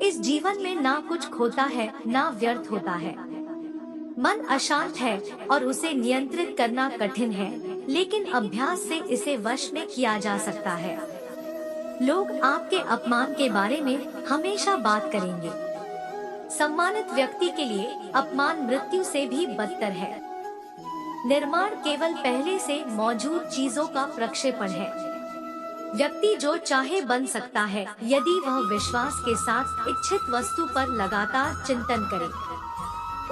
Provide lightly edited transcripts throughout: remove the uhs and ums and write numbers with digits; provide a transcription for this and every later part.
इस जीवन में ना कुछ खोता है ना व्यर्थ होता है। मन अशांत है और उसे नियंत्रित करना कठिन है, लेकिन अभ्यास से इसे वश में किया जा सकता है। लोग आपके अपमान के बारे में हमेशा बात करेंगे। सम्मानित व्यक्ति के लिए अपमान मृत्यु से भी बदतर है। निर्माण केवल पहले से मौजूद चीजों का प्रक्षेपण है। व्यक्ति जो चाहे बन सकता है यदि वह विश्वास के साथ इच्छित वस्तु पर लगातार चिंतन करे।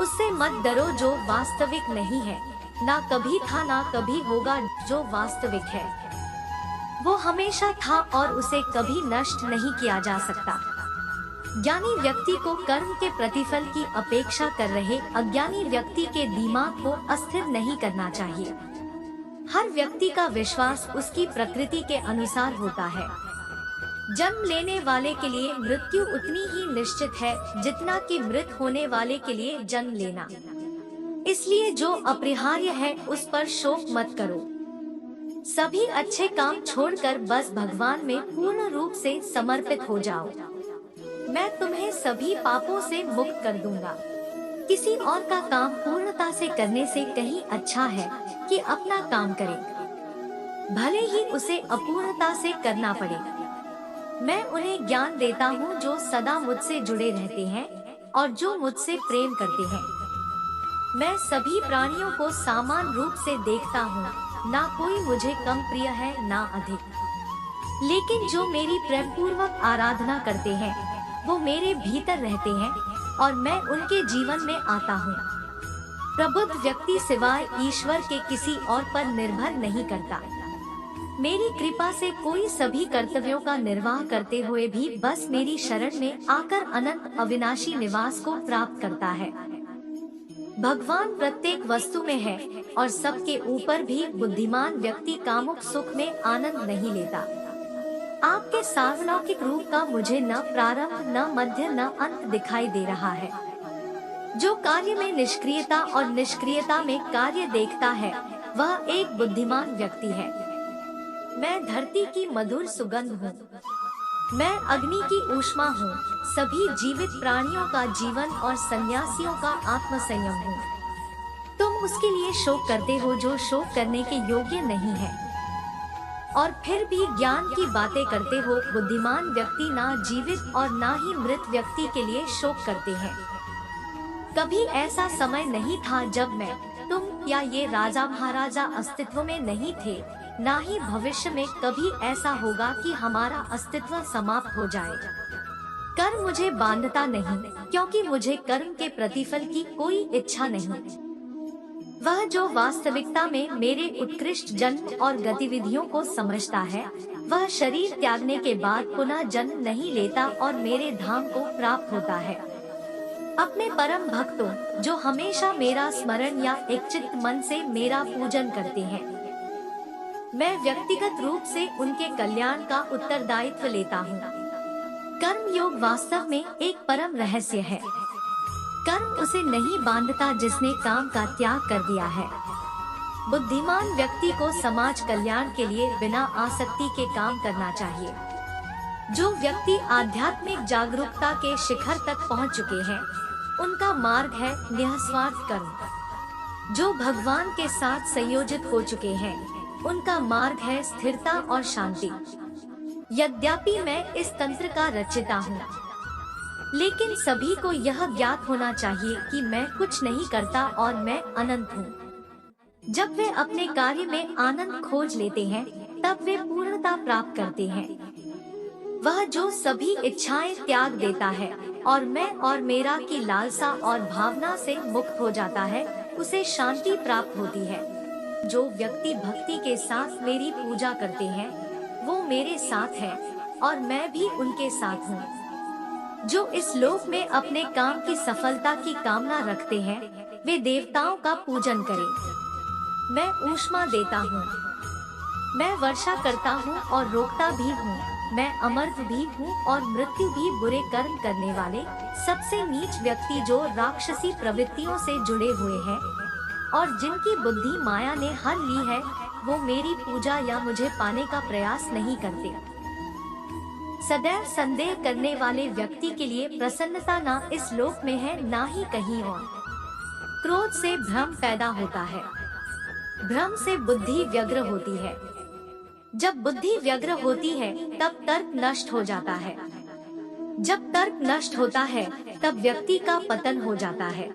उससे मत डरो जो वास्तविक नहीं है, ना कभी था ना कभी होगा। जो वास्तविक है वो हमेशा था और उसे कभी नष्ट नहीं किया जा सकता। ज्ञानी व्यक्ति को कर्म के प्रतिफल की अपेक्षा कर रहे अज्ञानी व्यक्ति के दिमाग को अस्थिर नहीं करना चाहिए। हर व्यक्ति का विश्वास उसकी प्रकृति के अनुसार होता है। जन्म लेने वाले के लिए मृत्यु उतनी ही निश्चित है जितना कि मृत होने वाले के लिए जन्म लेना। इसलिए जो अपरिहार्य है उस पर शोक मत करो। सभी अच्छे काम छोड़कर बस भगवान में पूर्ण रूप से समर्पित हो जाओ। मैं तुम्हें सभी पापों से मुक्त कर दूंगा। किसी और का काम पूर्णता से करने से कहीं अच्छा है कि अपना काम करे, भले ही उसे अपूर्णता से करना पड़े। मैं उन्हें ज्ञान देता हूँ जो सदा मुझसे जुड़े रहते हैं और जो मुझसे प्रेम करते हैं। मैं सभी प्राणियों को समान रूप से देखता हूँ, ना कोई मुझे कम प्रिय है ना अधिक। लेकिन जो मेरी प्रेम पूर्वक आराधना करते हैं वो मेरे भीतर रहते हैं और मैं उनके जीवन में आता हूँ। प्रबुद्ध व्यक्ति सिवाय ईश्वर के किसी और पर निर्भर नहीं करता। मेरी कृपा से कोई सभी कर्तव्यों का निर्वाह करते हुए भी बस मेरी शरण में आकर अनंत अविनाशी निवास को प्राप्त करता है। भगवान प्रत्येक वस्तु में है और सबके ऊपर भी बुद्धिमान व्यक्ति कामुक सुख में आनंद नहीं लेता। आपके सार्वलौकिक रूप का मुझे न प्रारंभ न मध्य न अंत दिखाई दे रहा है। जो कार्य में निष्क्रियता और निष्क्रियता में कार्य देखता है वह एक बुद्धिमान व्यक्ति है। मैं धरती की मधुर सुगंध हूँ, मैं अग्नि की ऊष्मा हूँ, सभी जीवित प्राणियों का जीवन और सन्यासियों का आत्मसंयम हूँ। तुम उसके लिए शोक करते हो जो शोक करने के योग्य नहीं है, और फिर भी ज्ञान की बातें करते हो। बुद्धिमान व्यक्ति ना जीवित और ना ही मृत व्यक्ति के लिए शोक करते हैं। कभी ऐसा समय नहीं था जब मैं, तुम या ये राजा महाराजा अस्तित्व में नहीं थे, ना ही भविष्य में कभी ऐसा होगा कि हमारा अस्तित्व समाप्त हो जाए। कर्म मुझे बांधता नहीं, क्योंकि मुझे कर्म के प्रतिफल की कोई इच्छा नहीं। वह जो वास्तविकता में मेरे उत्कृष्ट जन्म और गतिविधियों को समझता है वह शरीर त्यागने के बाद पुनः जन्म नहीं लेता और मेरे धाम को प्राप्त होता है। अपने परम भक्तों जो हमेशा मेरा स्मरण या एकचित्त मन से मेरा पूजन करते हैं, मैं व्यक्तिगत रूप से उनके कल्याण का उत्तरदायित्व लेता हूँ। कर्म योग वास्तव में एक परम रहस्य है। कर्म उसे नहीं बांधता जिसने काम का त्याग कर दिया है। बुद्धिमान व्यक्ति को समाज कल्याण के लिए बिना आसक्ति के काम करना चाहिए। जो व्यक्ति आध्यात्मिक जागरूकता के शिखर तक पहुंच चुके हैं उनका मार्ग है निःस्वार्थ कर्म। जो भगवान के साथ संयोजित हो चुके हैं उनका मार्ग है स्थिरता और शांति। यद्यपि मैं इस तंत्र का रचयिता हूँ, लेकिन सभी को यह ज्ञात होना चाहिए कि मैं कुछ नहीं करता और मैं अनंत हूँ। जब वे अपने कार्य में आनंद खोज लेते हैं तब वे पूर्णता प्राप्त करते हैं। वह जो सभी इच्छाएं त्याग देता है और मैं और मेरा की लालसा और भावना से मुक्त हो जाता है उसे शांति प्राप्त होती है। जो व्यक्ति भक्ति के साथ मेरी पूजा करते हैं वो मेरे साथ है और मैं भी उनके साथ हूँ। जो इस लोक में अपने काम की सफलता की कामना रखते हैं वे देवताओं का पूजन करें। मैं ऊष्मा देता हूँ, मैं वर्षा करता हूँ और रोकता भी हूँ। मैं अमर्त्य भी हूँ और मृत्यु भी। बुरे कर्म करने वाले सबसे नीच व्यक्ति जो राक्षसी प्रवृत्तियों से जुड़े हुए हैं और जिनकी बुद्धि माया ने हर ली है वो मेरी पूजा या मुझे पाने का प्रयास नहीं करते। सदैव संदेह करने वाले व्यक्ति के लिए प्रसन्नता ना इस लोक में है ना ही कहीं और। क्रोध से भ्रम पैदा होता है, भ्रम से बुद्धि व्यग्र होती है। जब बुद्धि व्यग्र होती है तब तर्क नष्ट हो जाता है। जब तर्क नष्ट होता है तब व्यक्ति का पतन हो जाता है।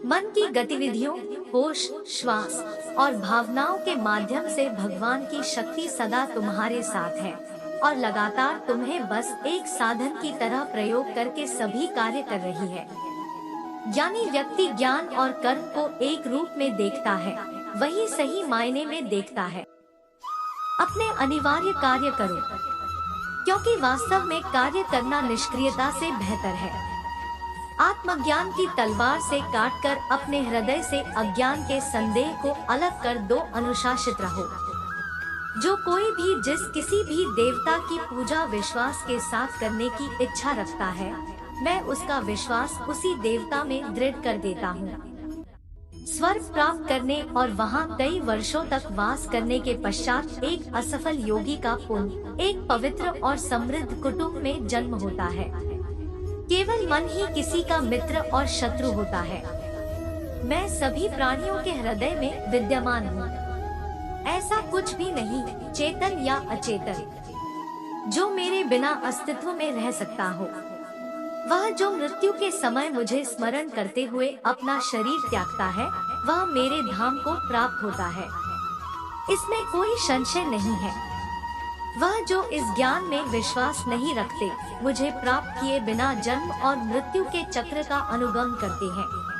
मन की गतिविधियों, होश, श्वास और भावनाओं के माध्यम से भगवान की शक्ति सदा तुम्हारे साथ है और लगातार तुम्हें बस एक साधन की तरह प्रयोग करके सभी कार्य कर रही है। ज्ञानी व्यक्ति ज्ञान और कर्म को एक रूप में देखता है, वही सही मायने में देखता है। अपने अनिवार्य कार्य करो, क्योंकि वास्तव में कार्य करना निष्क्रियता से बेहतर है। आत्मज्ञान की तलवार से काटकर अपने हृदय से अज्ञान के संदेह को अलग कर दो। अनुशासित रहो। जो कोई भी जिस किसी भी देवता की पूजा विश्वास के साथ करने की इच्छा रखता है, मैं उसका विश्वास उसी देवता में दृढ़ कर देता हूँ। स्वर्ग प्राप्त करने और वहाँ कई वर्षों तक वास करने के पश्चात एक असफल योगी का पुण्य एक पवित्र और समृद्ध कुटुंब में जन्म होता है। केवल मन ही किसी का मित्र और शत्रु होता है। मैं सभी प्राणियों के हृदय में विद्यमान हूँ। ऐसा कुछ भी नहीं, चेतन या अचेतन, जो मेरे बिना अस्तित्व में रह सकता हो। वह जो मृत्यु के समय मुझे स्मरण करते हुए अपना शरीर त्यागता है, वह मेरे धाम को प्राप्त होता है। इसमें कोई संशय नहीं है। वह जो इस ज्ञान में विश्वास नहीं रखते, मुझे प्राप्त किए बिना जन्म और मृत्यु के चक्र का अनुगमन करते हैं।